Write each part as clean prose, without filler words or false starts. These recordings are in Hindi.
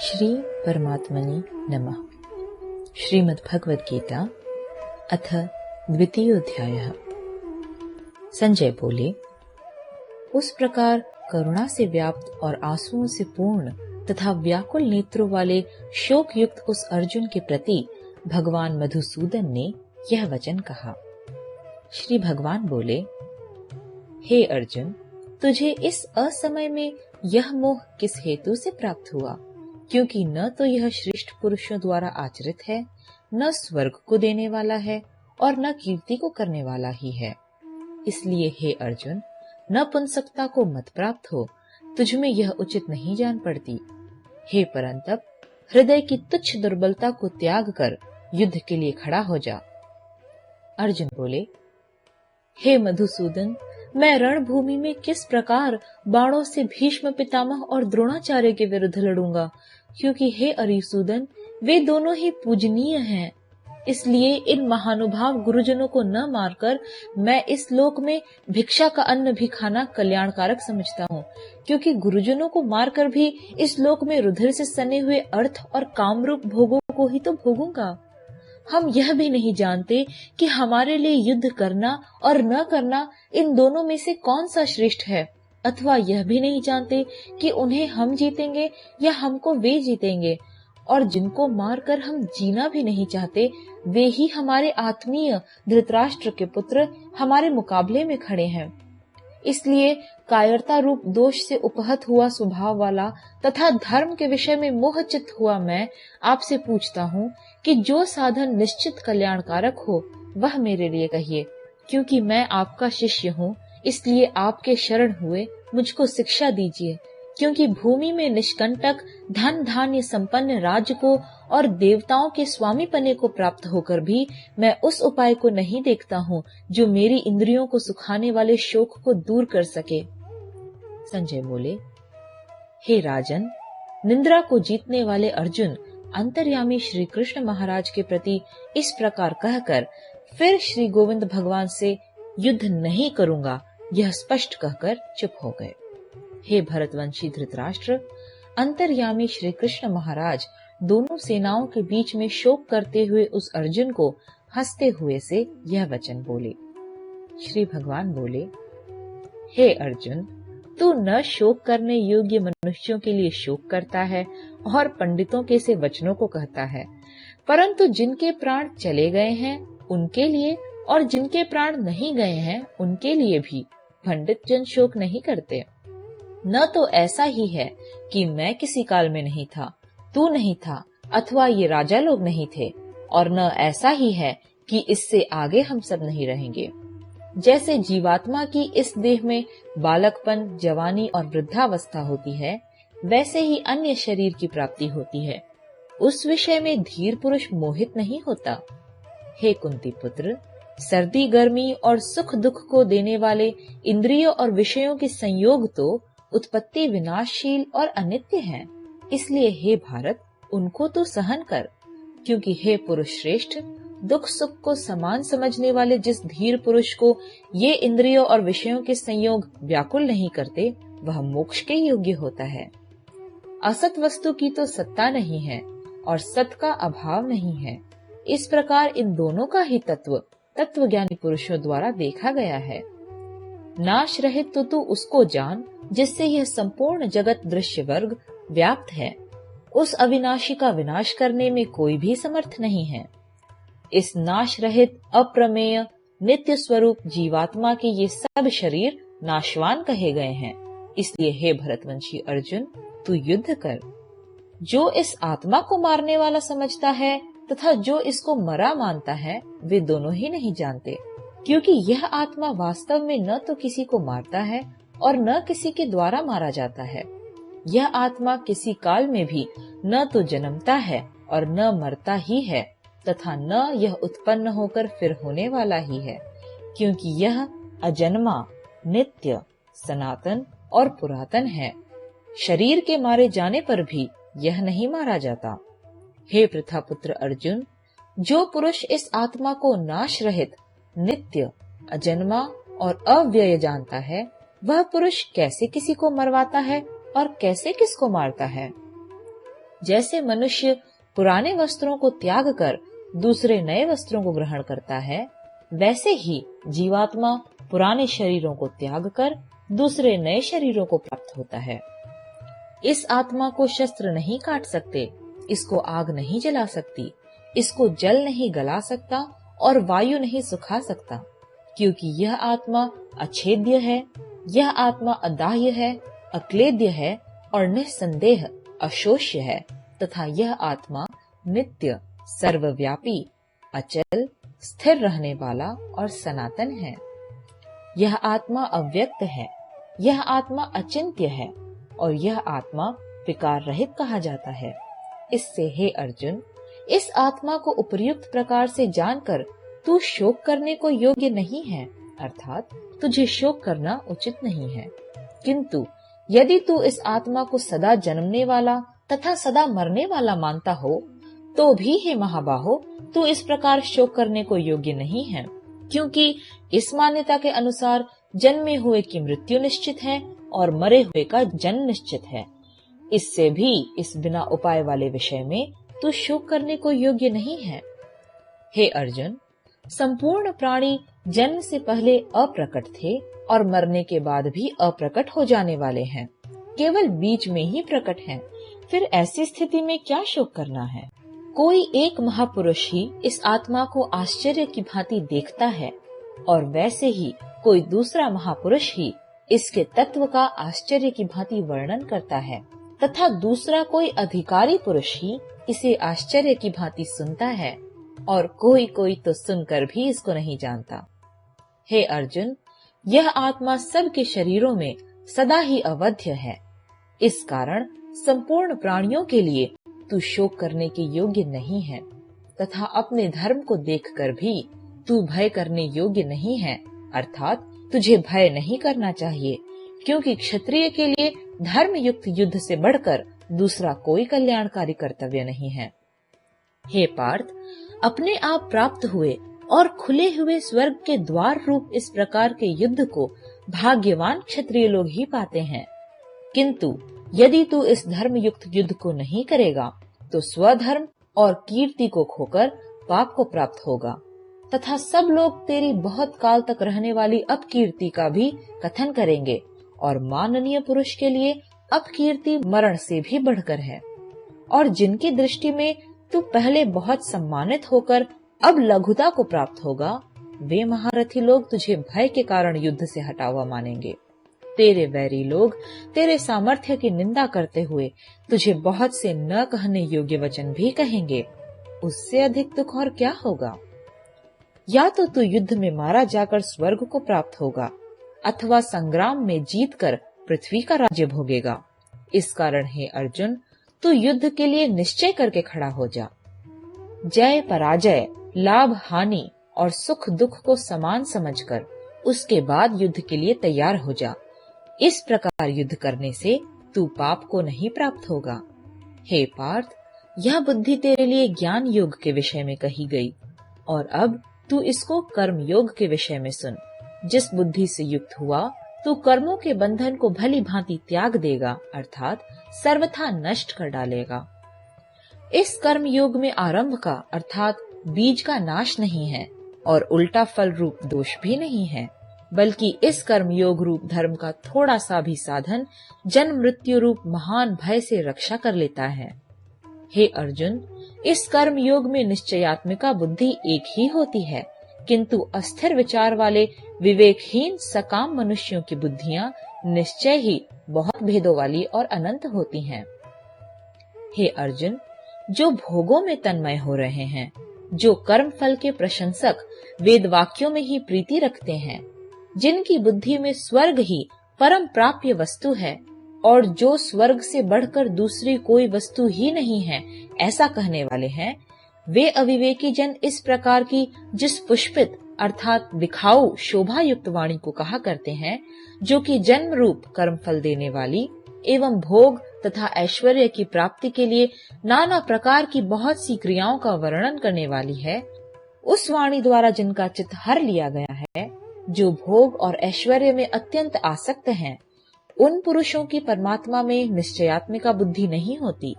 श्री परमात्मने नमः। श्रीमद् भगवद गीता अथ द्वितीयोऽध्यायः। संजय बोले, उस प्रकार करुणा से व्याप्त और आंसुओं से पूर्ण तथा व्याकुल नेत्रों वाले शोक युक्त उस अर्जुन के प्रति भगवान मधुसूदन ने यह वचन कहा। श्री भगवान बोले, हे अर्जुन, तुझे इस असमय में यह मोह किस हेतु से प्राप्त हुआ? क्योंकि न तो यह श्रेष्ठ पुरुषों द्वारा आचरित है, न स्वर्ग को देने वाला है और न कीर्ति को करने वाला ही है। इसलिए हे अर्जुन, नपुंसकता को मत प्राप्त हो, तुझमें यह उचित नहीं जान पड़ती। हे परंतप, हृदय की तुच्छ दुर्बलता को त्याग कर युद्ध के लिए खड़ा हो जा। अर्जुन बोले, हे मधुसूदन, मैं रणभूमि में किस प्रकार बाणों से भीष्म पितामह और द्रोणाचार्य के विरुद्ध लड़ूंगा? क्योंकि हे अरिसूदन, वे दोनों ही पूजनीय हैं। इसलिए इन महानुभाव गुरुजनों को न मारकर मैं इस लोक में भिक्षा का अन्न भी खाना कल्याणकारक समझता हूँ। क्योंकि गुरुजनों को मारकर भी इस लोक में रुधिर से सने हुए अर्थ और कामरूप भोगों को ही तो भोगूंगा। हम यह भी नहीं जानते कि हमारे लिए युद्ध करना और न करना इन दोनों में से कौन सा श्रेष्ठ है, अथवा यह भी नहीं जानते कि उन्हें हम जीतेंगे या हमको वे जीतेंगे। और जिनको मारकर हम जीना भी नहीं चाहते, वे ही हमारे आत्मीय धृतराष्ट्र के पुत्र हमारे मुकाबले में खड़े हैं। इसलिए कायरता रूप दोष से उपहत हुआ स्वभाव वाला तथा धर्म के विषय में मोहचित हुआ मैं आपसे पूछता हूँ कि जो साधन निश्चित कल्याणकारक हो वह मेरे लिए कहिए। क्योंकि मैं आपका शिष्य हूँ, इसलिए आपके शरण हुए मुझको शिक्षा दीजिए। क्योंकि भूमि में निष्कंटक धन धान्य संपन्न राज्य को और देवताओं के स्वामी पने को प्राप्त होकर भी मैं उस उपाय को नहीं देखता हूँ जो मेरी इंद्रियों को सुखाने वाले शोक को दूर कर सके। संजय बोले, हे राजन, निंद्रा को जीतने वाले अर्जुन अंतर्यामी श्री कृष्ण महाराज के प्रति इस प्रकार कहकर फिर श्री गोविंद भगवान से युद्ध नहीं करूंगा यह स्पष्ट कहकर चुप हो गए। हे भरतवंशी धृतराष्ट्र, अंतर्यामी श्री कृष्ण महाराज दोनों सेनाओं के बीच में शोक करते हुए उस अर्जुन को हंसते हुए से यह वचन बोले। श्री भगवान बोले, हे अर्जुन, तू न शोक करने योग्य मनुष्यों के लिए शोक करता है और पंडितों के से वचनों को कहता है, परंतु जिनके प्राण चले गए हैं उनके लिए और जिनके प्राण नहीं गए हैं उनके लिए भी पंडित जन शोक नहीं करते। न तो ऐसा ही है कि मैं किसी काल में नहीं था, तू नहीं था, अथवा ये राजा लोग नहीं थे, और न ऐसा ही है कि इससे आगे हम सब नहीं रहेंगे। जैसे जीवात्मा की इस देह में बालकपन, जवानी और वृद्धावस्था होती है, वैसे ही अन्य शरीर की प्राप्ति होती है। उस विषय में धीर पुरुष मोहित नहीं होता। हे कुंती पुत्र, सर्दी गर्मी और सुख दुख को देने वाले इंद्रियों और विषयों के संयोग तो उत्पत्ति विनाशशील और अनित्य हैं। इसलिए हे भारत, उनको तो सहन कर। क्योंकि हे पुरुष श्रेष्ठ, दुख सुख को समान समझने वाले जिस धीर पुरुष को ये इंद्रियों और विषयों के संयोग व्याकुल नहीं करते, वह मोक्ष के योग्य होता है। असत वस्तु की तो सत्ता नहीं है और सत का अभाव नहीं है। इस प्रकार इन दोनों का ही तत्वज्ञानी पुरुषों द्वारा देखा गया है। नाश रहित तो तू उसको जान जिससे यह संपूर्ण जगत दृश्य वर्ग व्याप्त है। उस अविनाशी का विनाश करने में कोई भी समर्थ नहीं है। इस नाश रहित अप्रमेय नित्य स्वरूप जीवात्मा के ये सब शरीर नाशवान कहे गए हैं। इसलिए हे भरतवंशी अर्जुन, तू युद्ध कर। जो इस आत्मा को मारने वाला समझता है तथा जो इसको मरा मानता है, वे दोनों ही नहीं जानते। क्योंकि यह आत्मा वास्तव में न तो किसी को मारता है और न किसी के द्वारा मारा जाता है। यह आत्मा किसी काल में भी न तो जन्मता है और न मरता ही है, तथा न यह उत्पन्न होकर फिर होने वाला ही है। क्योंकि यह अजन्मा, नित्य, सनातन और पुरातन है। शरीर के मारे जाने पर भी यह नहीं मारा जाता। हे प्रथापुत्र अर्जुन, जो पुरुष इस आत्मा को नाश रहित, नित्य, अजन्मा और अव्यय जानता है, वह पुरुष कैसे किसी को मरवाता है और कैसे किसको मारता है? जैसे मनुष्य पुराने वस्त्रों को त्याग कर दूसरे नए वस्त्रों को ग्रहण करता है, वैसे ही जीवात्मा पुराने शरीरों को त्याग कर दूसरे नए शरीरों को प्राप्त होता है। इस आत्मा को शस्त्र नहीं काट सकते, इसको आग नहीं जला सकती, इसको जल नहीं गला सकता और वायु नहीं सुखा सकता, क्योंकि यह आत्मा अछेद्य है, यह आत्मा अदाह्य है, अक्लेद्य है और निस्संदेह अशोष्य है, तथा यह आत्मा नित्य, सर्वव्यापी, अचल, स्थिर रहने वाला और सनातन है। यह आत्मा अव्यक्त है, यह आत्मा अचिंत्य है और यह आत्मा विकार रहित कहा जाता है। इससे हे अर्जुन, इस आत्मा को उपर्युक्त प्रकार से जानकर तू शोक करने को योग्य नहीं है, अर्थात तुझे शोक करना उचित नहीं है। किंतु यदि तू इस आत्मा को सदा जन्मने वाला तथा सदा मरने वाला मानता हो, तो भी हे महाबाहो, तू इस प्रकार शोक करने को योग्य नहीं है, क्योंकि इस मान्यता के अनुसार जन्मे हुए की मृत्यु निश्चित है और मरे हुए का जन्म निश्चित है। इससे भी इस बिना उपाय वाले विषय में तू शोक करने को योग्य नहीं है। हे अर्जुन, संपूर्ण प्राणी जन्म से पहले अप्रकट थे और मरने के बाद भी अप्रकट हो जाने वाले हैं, केवल बीच में ही प्रकट हैं। फिर ऐसी स्थिति में क्या शोक करना है? कोई एक महापुरुष ही इस आत्मा को आश्चर्य की भांति देखता है और वैसे ही कोई दूसरा महापुरुष ही इसके तत्व का आश्चर्य की भांति वर्णन करता है, तथा दूसरा कोई अधिकारी पुरुष ही इसे आश्चर्य की भांति सुनता है और कोई कोई तो सुनकर भी इसको नहीं जानता। हे अर्जुन, यह आत्मा सबके शरीरों में सदा ही अवध्य है। इस कारण संपूर्ण प्राणियों के लिए तू शोक करने के योग्य नहीं है, तथा अपने धर्म को देखकर भी तू भय करने योग्य नहीं है, अर्थात तुझे भय नहीं करना चाहिए, क्योंकि क्षत्रिय के लिए धर्म युक्त युद्ध से बढ़कर दूसरा कोई कल्याणकारी कर्तव्य नहीं है। हे पार्थ, अपने आप प्राप्त हुए और खुले हुए स्वर्ग के द्वार रूप इस प्रकार के युद्ध को भाग्यवान क्षत्रिय लोग ही पाते हैं। किंतु यदि तू इस धर्म युक्त युद्ध को नहीं करेगा, तो स्वधर्म और कीर्ति को खोकर पाप को प्राप्त होगा, तथा सब लोग तेरी बहुत काल तक रहने वाली अपकीर्ति का भी कथन करेंगे, और माननीय पुरुष के लिए अपकीर्ति मरण से भी बढ़कर है। और जिनकी दृष्टि में तू पहले बहुत सम्मानित होकर अब लघुता को प्राप्त होगा, वे महारथी लोग तुझे भय के कारण युद्ध से हटा हुआ मानेंगे। तेरे वैरी लोग तेरे सामर्थ्य की निंदा करते हुए तुझे बहुत से न कहने योग्य वचन भी कहेंगे। उससे अधिक दुख और क्या होगा? या तो तू युद्ध में मारा जाकर स्वर्ग को प्राप्त होगा, अथवा संग्राम में जीतकर पृथ्वी का राज्य भोगेगा। इस कारण हे अर्जुन, तू युद्ध के लिए निश्चय करके खड़ा हो जा। जय पराजय, लाभ हानि और सुख दुख को समान समझकर उसके बाद युद्ध के लिए तैयार हो जा। इस प्रकार युद्ध करने से तू पाप को नहीं प्राप्त होगा। हे पार्थ, यह बुद्धि तेरे लिए ज्ञान योग के विषय में कही गई, और अब तू इसको कर्म योग के विषय में सुन। जिस बुद्धि से युक्त हुआ तू कर्मों के बंधन को भली भांति त्याग देगा, अर्थात सर्वथा नष्ट कर डालेगा। इस कर्म योग में आरंभ का अर्थात बीज का नाश नहीं है और उल्टा फल रूप दोष भी नहीं है, बल्कि इस कर्म योग रूप धर्म का थोड़ा सा भी साधन जन्म मृत्यु रूप महान भय से रक्षा कर लेता है। हे अर्जुन, इस कर्म योग में निश्चयात्मिका बुद्धि एक ही होती है, किंतु अस्थिर विचार वाले विवेकहीन सकाम मनुष्यों की बुद्धियां निश्चय ही बहुत भेदों वाली और अनंत होती हैं। हे अर्जुन, जो भोगों में तन्मय हो रहे हैं, जो कर्म फल के प्रशंसक वेद वाक्यों में ही प्रीति रखते हैं, जिनकी बुद्धि में स्वर्ग ही परम प्राप्य वस्तु है और जो स्वर्ग से बढ़कर दूसरी कोई वस्तु ही नहीं है, ऐसा कहने वाले हैं, वे अविवेकी जन इस प्रकार की जिस पुष्पित अर्थात दिखाऊ शोभा युक्त वाणी को कहा करते हैं, जो कि जन्म रूप कर्म फल देने वाली एवं भोग तथा ऐश्वर्य की प्राप्ति के लिए नाना प्रकार की बहुत सी क्रियाओं का वर्णन करने वाली है, उस वाणी द्वारा जिनका चित्त हर लिया गया है, जो भोग और ऐश्वर्य में अत्यंत आसक्त हैं, उन पुरुषों की परमात्मा में निश्चयात्मिका बुद्धि नहीं होती।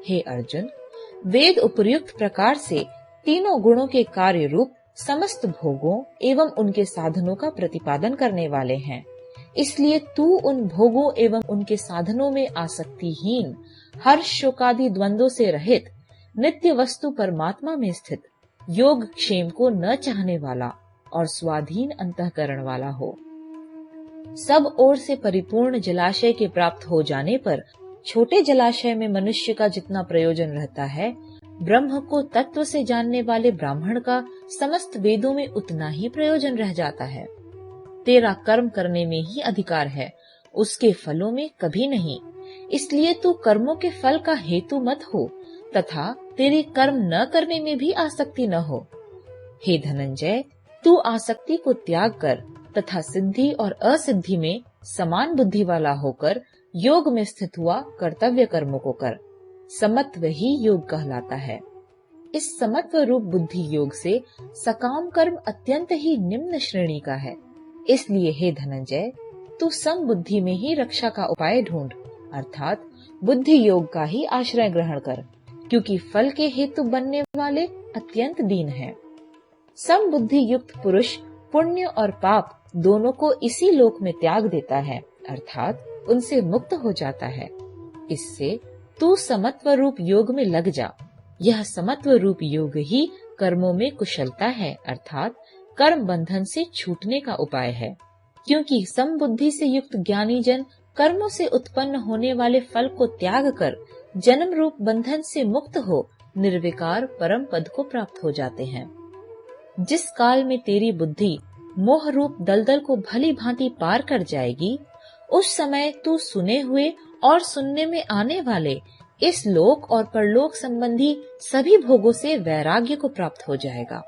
हे अर्जुन, वेद उपयुक्त प्रकार से तीनों गुणों के कार्य रूप समस्त भोगों एवं उनके साधनों का प्रतिपादन करने वाले हैं। इसलिए तू उन भोगों एवं उनके साधनों में आसक्तिहीन, हर्ष शोकादि द्वंद्वों से रहित, नित्य वस्तु परमात्मा में स्थित, योग क्षेम को न चाहने वाला और स्वाधीन अंतःकरण वाला हो। सब ओर से परिपूर्ण जलाशय के प्राप्त हो जाने पर छोटे जलाशय में मनुष्य का जितना प्रयोजन रहता है, ब्रह्म को तत्व से जानने वाले ब्राह्मण का समस्त वेदों में उतना ही प्रयोजन रह जाता है। तेरा कर्म करने में ही अधिकार है, उसके फलों में कभी नहीं। इसलिए तू कर्मों के फल का हेतु मत हो तथा तेरे कर्म न करने में भी आसक्ति न हो। हे धनंजय, तू आसक्ति को त्याग कर तथा सिद्धि और असिद्धि में समान बुद्धि वाला होकर योग में स्थित हुआ कर्तव्य कर्मों को कर। समत्व ही योग कहलाता है। इस समत्व रूप बुद्धि योग से सकाम कर्म अत्यंत ही निम्न श्रेणी का है। इसलिए हे धनंजय, तू सम बुद्धि में ही रक्षा का उपाय ढूंढ, अर्थात बुद्धि योग का ही आश्रय ग्रहण कर, क्योंकि फल के हेतु बनने वाले अत्यंत दीन हैं। सम बुद्धि युक्त पुरुष पुण्य और पाप दोनों को इसी लोक में त्याग देता है, अर्थात उनसे मुक्त हो जाता है। इससे तू समत्व रूप योग में लग जा। यह समत्व रूप योग ही कर्मों में कुशलता है, अर्थात कर्म बंधन से छूटने का उपाय है। क्योंकि समबुद्धि से युक्त ज्ञानी जन कर्मों से उत्पन्न होने वाले फल को त्याग कर जन्म रूप बंधन से मुक्त हो निर्विकार परम पद को प्राप्त हो जाते हैं। जिस काल में तेरी बुद्धि मोह रूप दलदल को भली भांति पार कर जाएगी, उस समय तू सुने हुए और सुनने में आने वाले इस लोक और परलोक संबंधी सभी भोगों से वैराग्य को प्राप्त हो जाएगा।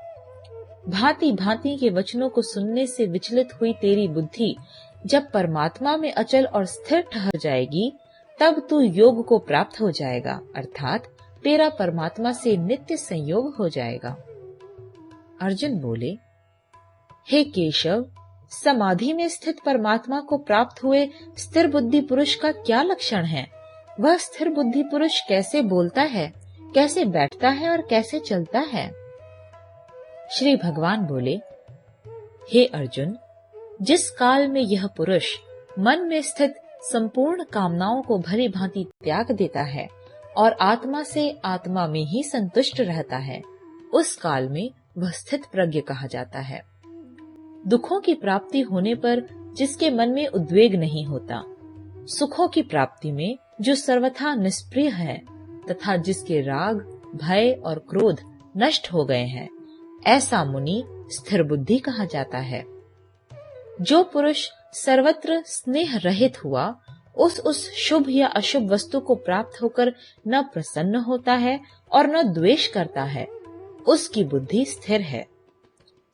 भांति भांति के वचनों को सुनने से विचलित हुई तेरी बुद्धि जब परमात्मा में अचल और स्थिर ठहर जाएगी, तब तू योग को प्राप्त हो जाएगा, अर्थात तेरा परमात्मा से नित्य संयोग हो जाएगा। अर्जुन बोले, हे केशव, समाधि में स्थित परमात्मा को प्राप्त हुए स्थिर बुद्धि पुरुष का क्या लक्षण है? वह स्थिर बुद्धि पुरुष कैसे बोलता है, कैसे बैठता है और कैसे चलता है? श्री भगवान बोले, हे अर्जुन, जिस काल में यह पुरुष मन में स्थित संपूर्ण कामनाओं को भली भांति त्याग देता है और आत्मा से आत्मा में ही संतुष्ट रहता है, उस काल में वह स्थित प्रज्ञ कहा जाता है। दुखों की प्राप्ति होने पर जिसके मन में उद्वेग नहीं होता, सुखों की प्राप्ति में जो सर्वथा निष्प्रिय है तथा जिसके राग, भय और क्रोध नष्ट हो गए हैं, ऐसा मुनि स्थिर बुद्धि कहा जाता है। जो पुरुष सर्वत्र स्नेह रहित हुआ उस शुभ या अशुभ वस्तु को प्राप्त होकर न प्रसन्न होता है और न द्वेष करता है, उसकी बुद्धि स्थिर है।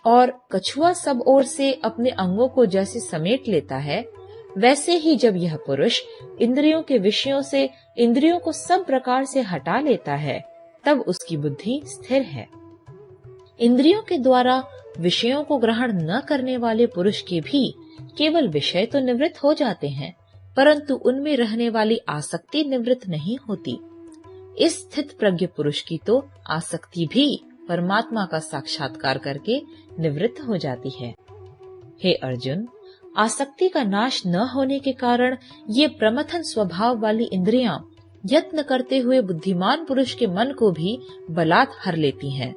और कछुआ सब ओर से अपने अंगों को जैसे समेट लेता है, वैसे ही जब यह पुरुष इंद्रियों के विषयों से इंद्रियों को सब प्रकार से हटा लेता है, तब उसकी बुद्धि स्थिर है। इंद्रियों के द्वारा विषयों को ग्रहण न करने वाले पुरुष के भी केवल विषय तो निवृत्त हो जाते हैं, परंतु उनमें रहने वाली आसक्ति निवृत्त नहीं होती। इस स्थित प्रज्ञ पुरुष की तो आसक्ति भी परमात्मा का साक्षात्कार करके निवृत्त हो जाती है। हे अर्जुन, आसक्ति का नाश न होने के कारण ये प्रमथन स्वभाव वाली इंद्रियां यत्न करते हुए बुद्धिमान पुरुष के मन को भी बलात् हर लेती हैं।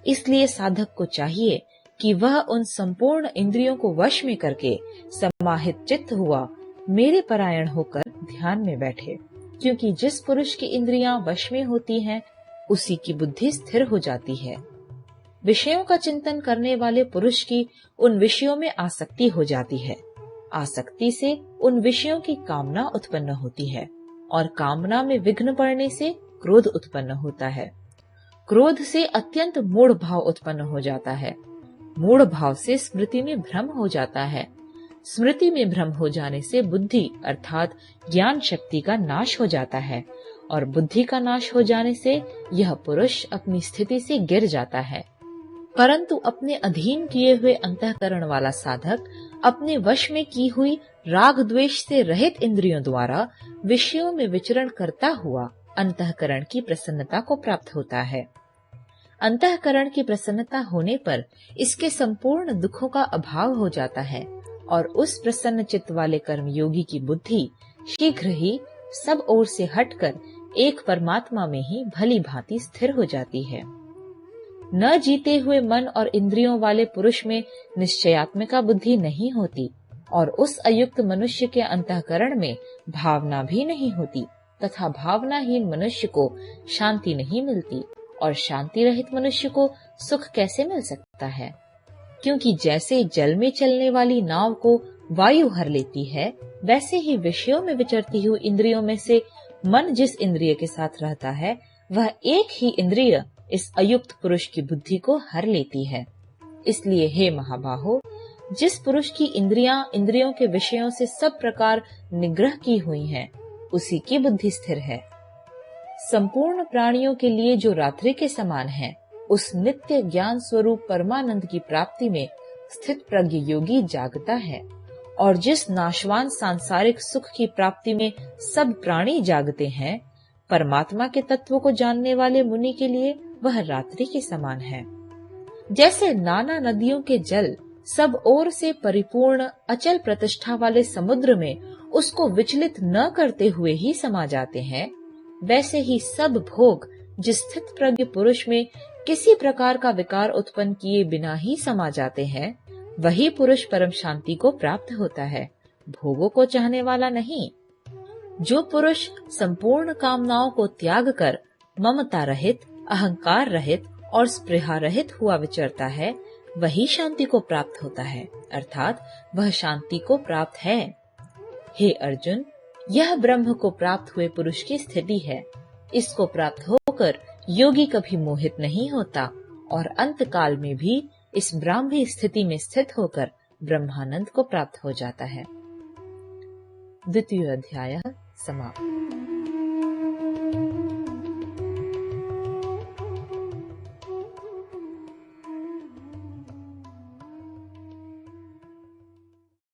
इसलिए साधक को चाहिए कि वह उन संपूर्ण इंद्रियों को वश में करके समाहित चित्त हुआ मेरे परायण होकर ध्यान में बैठे, क्योंकि जिस पुरुष की इंद्रियां वश में होती हैं, उसी की बुद्धि स्थिर हो जाती है। विषयों का चिंतन करने वाले पुरुष की उन विषयों में आसक्ति हो जाती है। आसक्ति से उन विषयों की कामना उत्पन्न होती है और कामना में विघ्न पड़ने से क्रोध उत्पन्न होता है। क्रोध से अत्यंत मूढ़ भाव उत्पन्न हो जाता है। मूढ़ भाव से स्मृति में भ्रम हो जाता है। स्मृति में भ्रम हो जाने से बुद्धि अर्थात ज्ञान शक्ति का नाश हो जाता है और बुद्धि का नाश हो जाने से यह पुरुष अपनी स्थिति से गिर जाता है। परंतु अपने अधीन किए हुए अंतःकरण वाला साधक अपने वश में की हुई राग द्वेष से रहित इंद्रियों द्वारा विषयों में विचरण करता हुआ अंतःकरण की प्रसन्नता को प्राप्त होता है। अंतःकरण की प्रसन्नता होने पर इसके संपूर्ण दुखों का अभाव हो जाता है और उस प्रसन्न चित्त वाले कर्मयोगी की बुद्धि शीघ्र ही सब ओर से हटकर एक परमात्मा में ही भली भांति स्थिर हो जाती है। न जीते हुए मन और इंद्रियों वाले पुरुष में निश्चयात्मिका बुद्धि नहीं होती और उस अयुक्त मनुष्य के अंतःकरण में भावना भी नहीं होती तथा भावनाहीन मनुष्य को शांति नहीं मिलती और शांति रहित मनुष्य को सुख कैसे मिल सकता है? क्योंकि जैसे जल में चलने वाली नाव को वायु हर लेती है, वैसे ही विषयों में विचरती हुई इंद्रियों में से मन जिस इंद्रिय के साथ रहता है, वह एक ही इंद्रिय इस अयुक्त पुरुष की बुद्धि को हर लेती है। इसलिए हे महाबाहो, जिस पुरुष की इंद्रियों के विषयों से सब प्रकार निग्रह की हुई हैं, उसी की बुद्धि स्थिर है। संपूर्ण प्राणियों के लिए जो रात्रि के समान है, उस नित्य ज्ञान स्वरूप परमानंद की प्राप्ति में स्थित प्रज्ञ योगी जागता है और जिस नाशवान सांसारिक सुख की प्राप्ति में सब प्राणी जागते हैं, परमात्मा के तत्व को जानने वाले मुनि के लिए वह रात्रि के समान है। जैसे नाना नदियों के जल सब ओर से परिपूर्ण अचल प्रतिष्ठा वाले समुद्र में उसको विचलित न करते हुए ही समा जाते हैं, वैसे ही सब भोग जिस स्थित प्रज्ञ पुरुष में किसी प्रकार का विकार उत्पन्न किए बिना ही समा जाते हैं, वही पुरुष परम शांति को प्राप्त होता है, भोगों को चाहने वाला नहीं। जो पुरुष संपूर्ण कामनाओं को त्याग कर ममता रहित, अहंकार रहित और स्पृहा रहित हुआ विचरता है, वही शांति को प्राप्त होता है, अर्थात वह शांति को प्राप्त है। हे अर्जुन, यह ब्रह्म को प्राप्त हुए पुरुष की स्थिति है। इसको प्राप्त होकर योगी कभी मोहित नहीं होता और अंत काल में भी इस ब्राह्मी स्थिति में स्थित होकर ब्रह्मानंद को प्राप्त हो जाता है। द्वितीय अध्याय समाप्त।